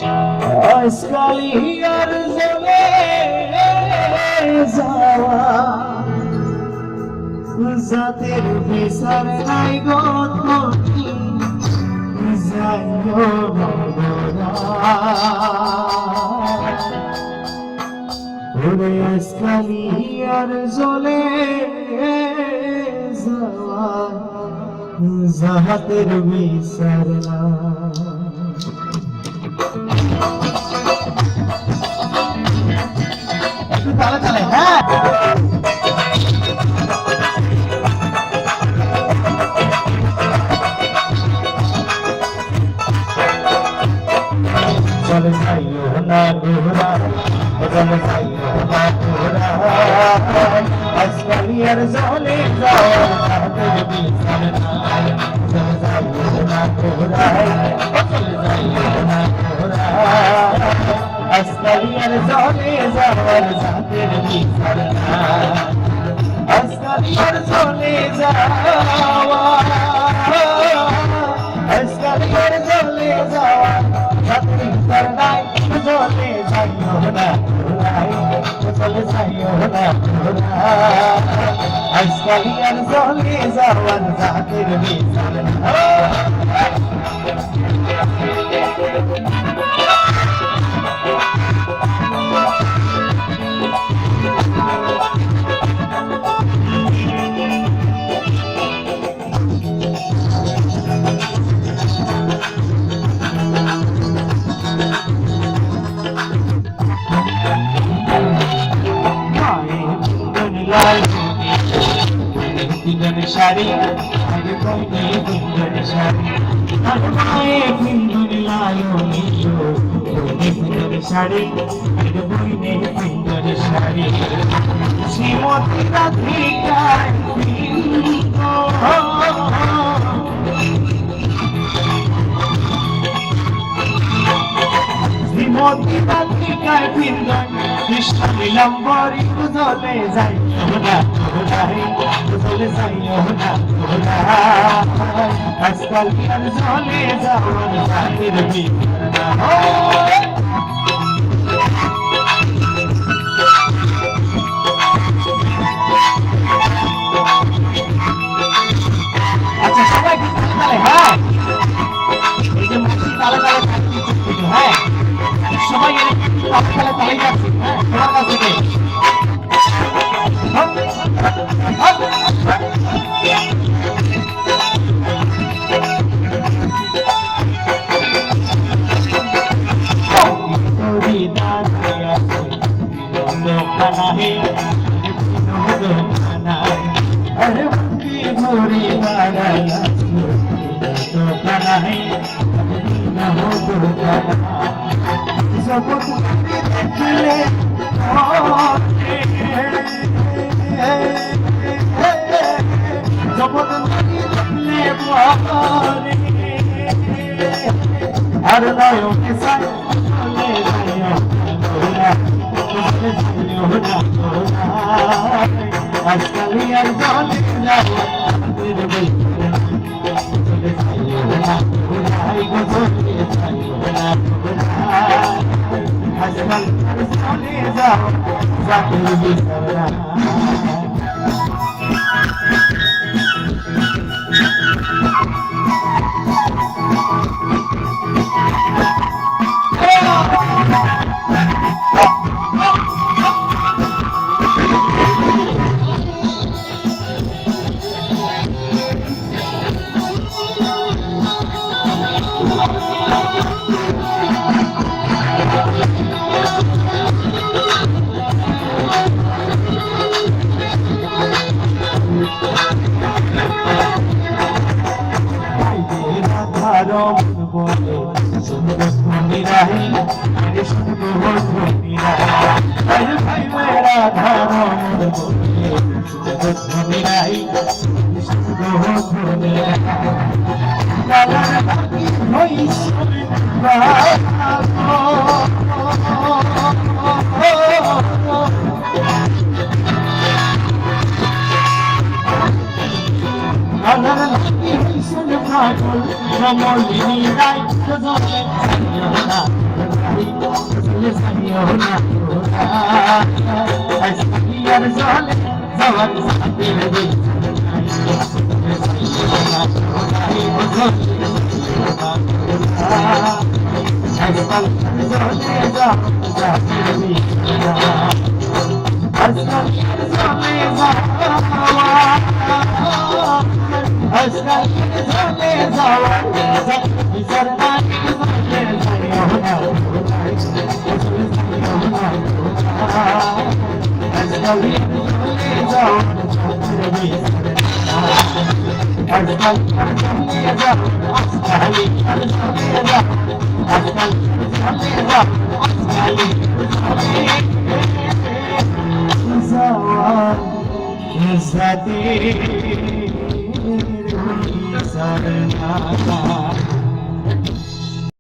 আজকালি আর জলে যাওয়া জাতের বিচার নাই গো তুমি যাইও নগরা ওরে আজকালি আর জলে যাওয়া জাতের বিচার না তালে তালে হ্যাঁ চলে যাইও না ঘোরা চলে যাইও না ঘোরা আজকালি আর জলে যাওয়া তাদের বিচার নাই চলে যাইও না ঘোরা চলে যাইও না ঘোরা আজকালি আর জলে যাওয়ার তাদের বিচার নাই আজকালি আর জলে যাওয়া আজকালি আর জলে যাওয়া তাদের বিচার নাই চলে যাইও না চলে যাইও না আজকালি আর জলে যাওয়ার তাদের বিচার নাই শাড়ি আগে কইনি সুন্দর শাড়ি আর মায়ে সুন্দর লায়ো নিলো কইনি সুন্দর শাড়ি আগে কইনি সুন্দর শাড়ি শ্রীমতী রাধিকা শ্রীমতী রাধিকা ফিরগন কৃষ্ণ নীলম্বরী চলে যাই চলে যাইও না আজকাল আর চলে যাওয়ার জাতির আচ্ছা সবাই হ্যাঁ এই যে মাসি তালে তালে থাকছি হ্যাঁ সবাই তালে তালে যাচ্ছি হ্যাঁ তোমার কাছ থেকে আর নয়কে সাই আজকালি আর জলে যাওয়া আজকাল চলে যাও জাতির বিচার Is